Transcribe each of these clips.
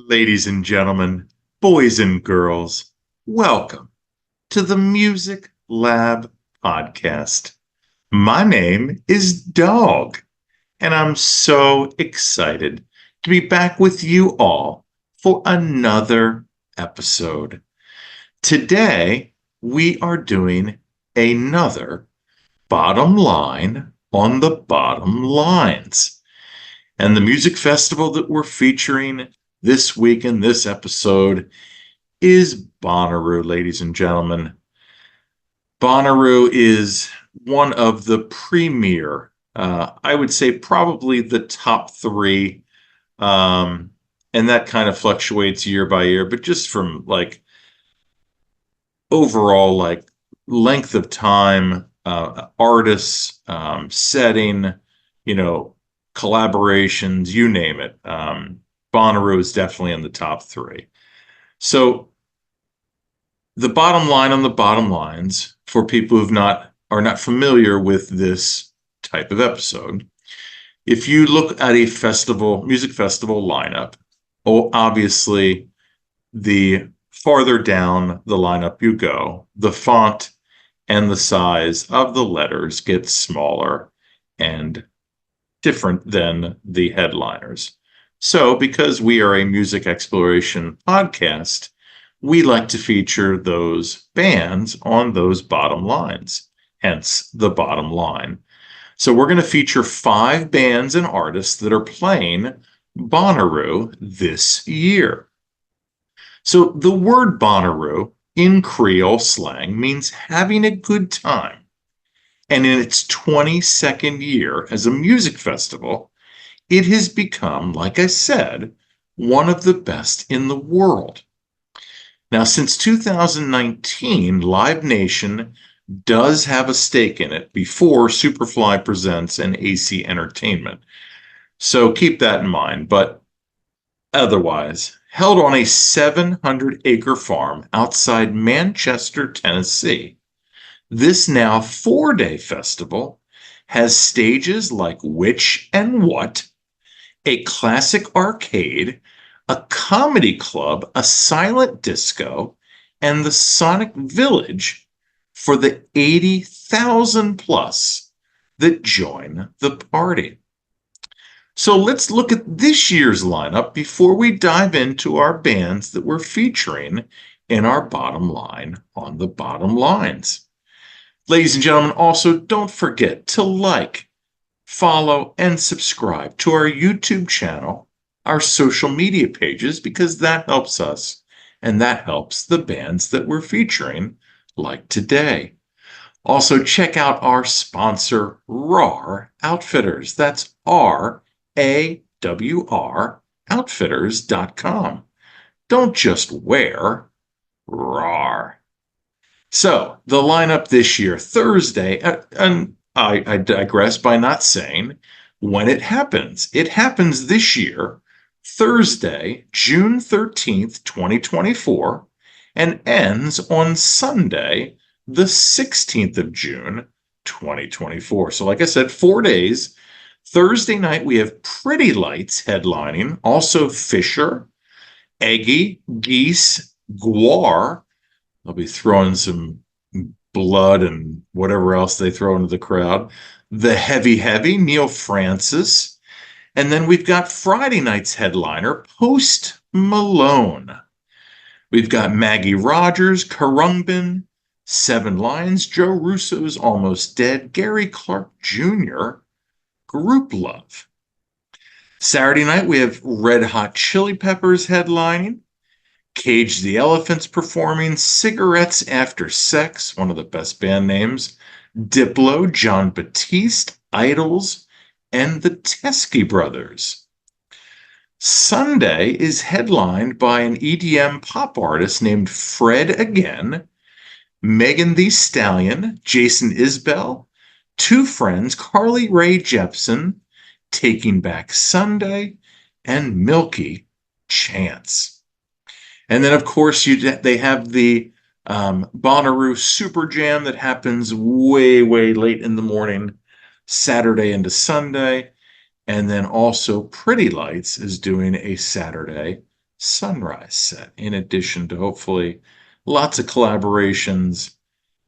Ladies and gentlemen, boys and girls, welcome to the Music Lab podcast. My name is Dogg, and I'm so excited to be back with you all for another episode. Today, we are doing another bottom line on the bottom lines. And the music festival that we're featuring this week in this episode is Bonnaroo, ladies and gentlemen. Bonnaroo is one of the premier, I would say probably the top three, and that kind of fluctuates year by year, but just from like overall like length of time, artists, setting, collaborations, you name it. Bonnaroo is definitely in the top three. So the bottom line on the bottom lines for people are not familiar with this type of episode. If you look at a music festival lineup, obviously the farther down the lineup you go, the font and the size of the letters gets smaller and different than the headliners. So, because we are a music exploration podcast, we like to feature those bands on those bottom lines, hence the bottom line. So, we're going to feature 5 bands and artists that are playing Bonnaroo this year. So, the word Bonnaroo in Creole slang means having a good time. And in its 22nd year as a music festival, it has become, like I said, one of the best in the world. Now, since 2019, Live Nation does have a stake in it before Superfly Presents and AC Entertainment. So keep that in mind. But otherwise, held on a 700-acre farm outside Manchester, Tennessee, this now 4-day festival has stages like Which and What, a classic arcade, a comedy club, a silent disco, and the Sonic Village for the 80,000 plus that join the party. So let's look at this year's lineup before we dive into our bands that we're featuring in our bottom line on the bottom lines. Ladies and gentlemen, also don't forget to like, follow, and subscribe to our YouTube channel, our social media pages, because that helps us and that helps the bands that we're featuring, like today. Also, check out our sponsor, RAR Outfitters. That's RAWR Outfitters.com. Don't just wear, RAR. So, the lineup this year, Thursday, and I digress by not saying when it happens. It happens this year, Thursday, June 13th, 2024, and ends on Sunday, the 16th of June, 2024. So, like I said, 4 days. Thursday night, we have Pretty Lights headlining, also Fisher, Eggy, Geese, Guar. I'll be throwing some blood and whatever else they throw into the crowd. The Heavy, Neil Francis. And then we've got Friday night's headliner, Post Malone. We've got Maggie Rogers, Khruangbin, Seven Lions, Joe Russo's Almost Dead, Gary Clark Jr., Group Love. Saturday night, we have Red Hot Chili Peppers headlining. Cage the Elephants performing, Cigarettes After Sex, one of the best band names, Diplo, John Batiste, Idols, and the Teskey Brothers. Sunday is headlined by an EDM pop artist named Fred Again, Megan Thee Stallion, Jason Isbell, 2 Friends, Carly Rae Jepsen, Taking Back Sunday, and Milky Chance. And then, of course, they have the Bonnaroo Super Jam that happens way, way late in the morning, Saturday into Sunday. And then also Pretty Lights is doing a Saturday sunrise set, in addition to hopefully lots of collaborations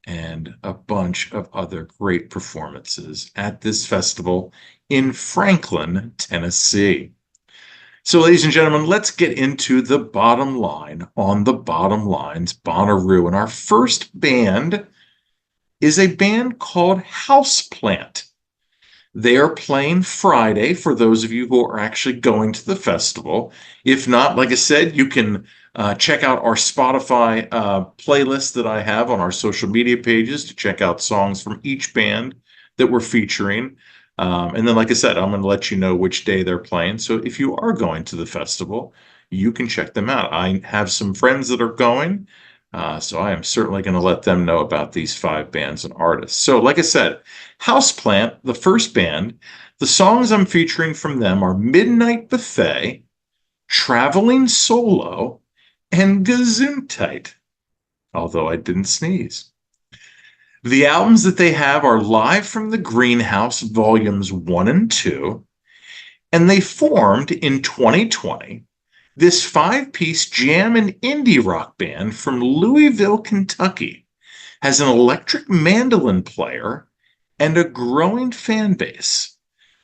and a bunch of other great performances at this festival in Franklin, Tennessee. So, ladies and gentlemen, let's get into the bottom line on the Bottom Lines Bonnaroo. And our first band is a band called Houseplant. They are playing Friday for those of you who are actually going to the festival. If not, like I said, you can check out our Spotify playlist that I have on our social media pages to check out songs from each band that we're featuring. And then, like I said, I'm going to let you know which day they're playing. So if you are going to the festival, you can check them out. I have some friends that are going. So I am certainly going to let them know about these 5 bands and artists. So, like I said, Houseplant, the first band, the songs I'm featuring from them are Midnight Buffet, Traveling Solo, and Gesundheit, although I didn't sneeze. The albums that they have are Live from the Greenhouse, Volumes 1 and 2, and they formed in 2020 this 5-piece jam and indie rock band from Louisville, Kentucky. Has an electric mandolin player and a growing fan base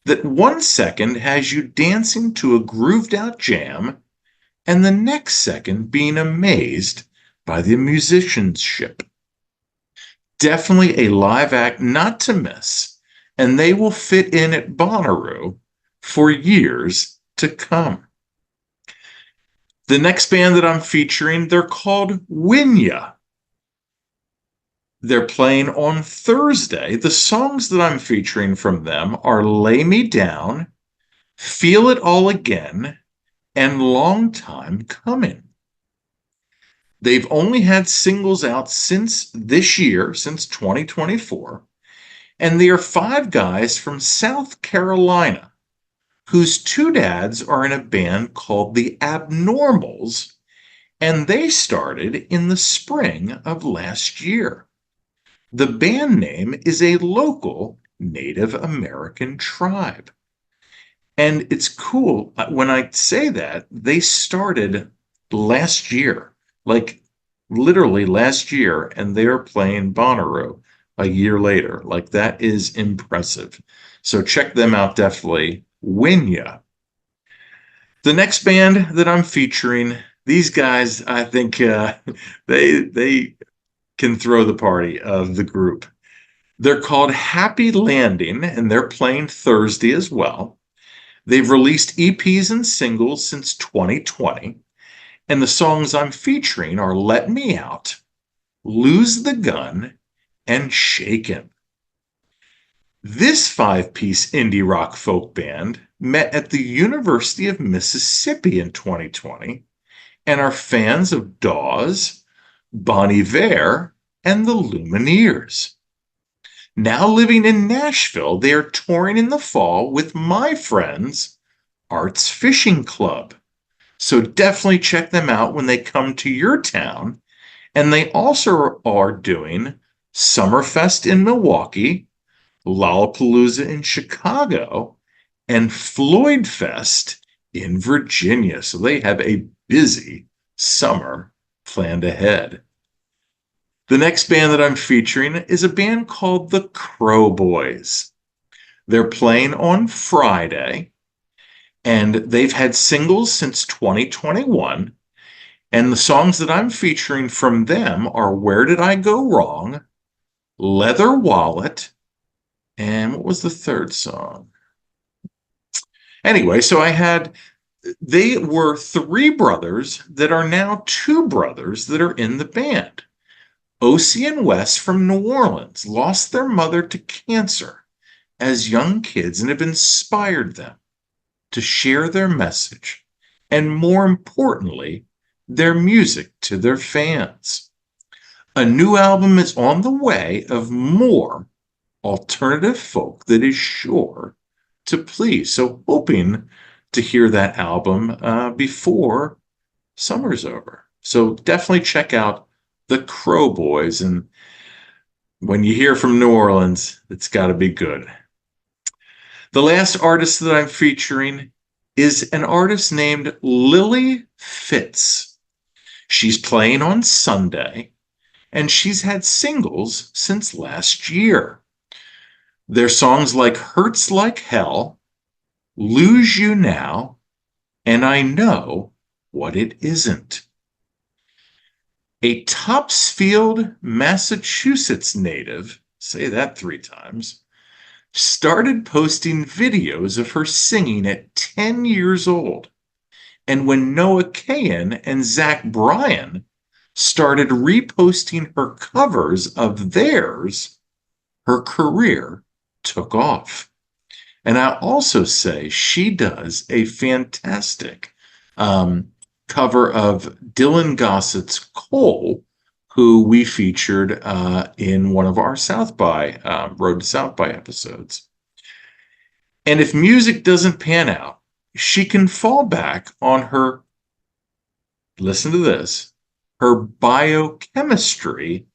that 1 second has you dancing to a grooved out jam and the next second being amazed by the musicianship. Definitely a live act not to miss, and they will fit in at Bonnaroo for years to come. The next band that I'm featuring, they're called Winya. They're playing on Thursday. The songs that I'm featuring from them are Lay Me Down, Feel It All Again, and Long Time Coming. They've only had singles out since this year, since 2024, and they are 5 guys from South Carolina whose 2 dads are in a band called the Abnormals, and they started in the spring of last year. The band name is a local Native American tribe. And it's cool when I say that they started last year, like literally last year, and they're playing Bonnaroo a year later. Like that is impressive. So check them out definitely. Winya. The next band that I'm featuring, these guys, I think they can throw the party of the group. They're called Happy Landing, and they're playing Thursday as well. They've released EPs and singles since 2020, and the songs I'm featuring are Let Me Out, Lose the Gun, and Shaken. This 5-piece indie rock folk band met at the University of Mississippi in 2020 and are fans of Dawes, Bon Iver, and the Lumineers. Now living in Nashville, they are touring in the fall with my friends, Arts Fishing Club. So definitely check them out when they come to your town. And they also are doing Summerfest in Milwaukee, Lollapalooza in Chicago, and Floyd Fest in Virginia. So they have a busy summer planned ahead. The next band that I'm featuring is a band called the Crow Boys. They're playing on Friday, and they've had singles since 2021. And the songs that I'm featuring from them are Where Did I Go Wrong, Leather Wallet, and what was the third song? Anyway, so they were 3 brothers that are now 2 brothers that are in the band. Ocie and Wes from New Orleans lost their mother to cancer as young kids and have inspired them to share their message and, more importantly, their music to their fans. A new album is on the way of more alternative folk that is sure to please. So hoping to hear that album before summer's over. So definitely check out the Crow Boys. And when you hear from New Orleans, it's got to be good. The last artist that I'm featuring is an artist named Lily Fitz. She's playing on Sunday, and she's had singles since last year. Their songs like Hurts Like Hell, Lose You Now, and I Know What It Isn't. A Topsfield, Massachusetts native, say that 3 times, started posting videos of her singing at 10 years old. And when Noah Kahan and Zach Bryan started reposting her covers of theirs, her career took off. And I'll also say she does a fantastic cover of Dylan Gossett's Cole, who we featured in one of our South by Road to South by episodes. And if music doesn't pan out, she can fall back on her, listen to this, her biochemistry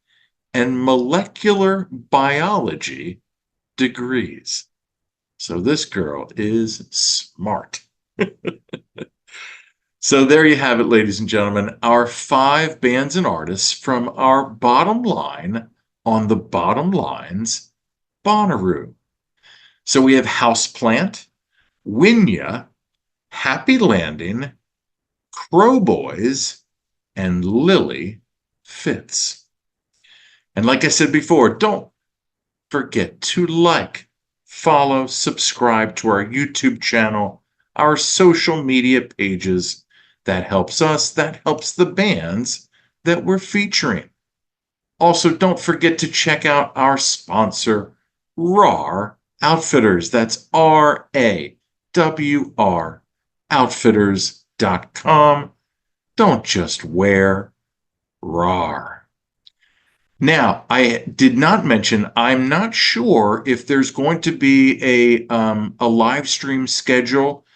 and molecular biology degrees. So this girl is smart. So there you have it, ladies and gentlemen, our 5 bands and artists from our bottom line on the bottom lines, Bonnaroo. So we have Houseplant, Winya, Happy Landing, Crowboys, and Lily Fitz. And like I said before, don't forget to like, follow, subscribe to our YouTube channel, our social media pages. That helps us, that helps the bands that we're featuring. Also, don't forget to check out our sponsor, RAR Outfitters. That's RAWR, outfitters.com. Don't just wear RAR. Now, I did not mention, I'm not sure if there's going to be a live stream schedule.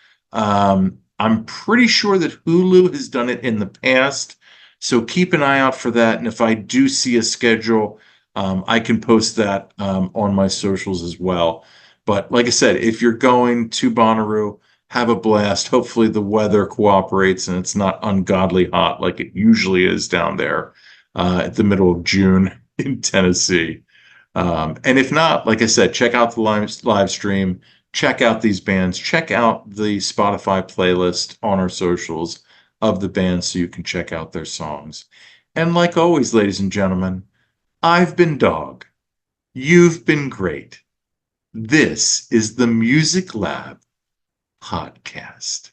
I'm pretty sure that Hulu has done it in the past, so keep an eye out for that. And if I do see a schedule, I can post that on my socials as well. But like I said, if you're going to Bonnaroo, have a blast. Hopefully the weather cooperates and it's not ungodly hot like it usually is down there at the middle of June in Tennessee. And if not, like I said, check out the live stream, check out these bands, check out the Spotify playlist on our socials of the bands so you can check out their songs. And like always, ladies and gentlemen, I've been Dogg. You've been great. This is the Music Lab Podcast.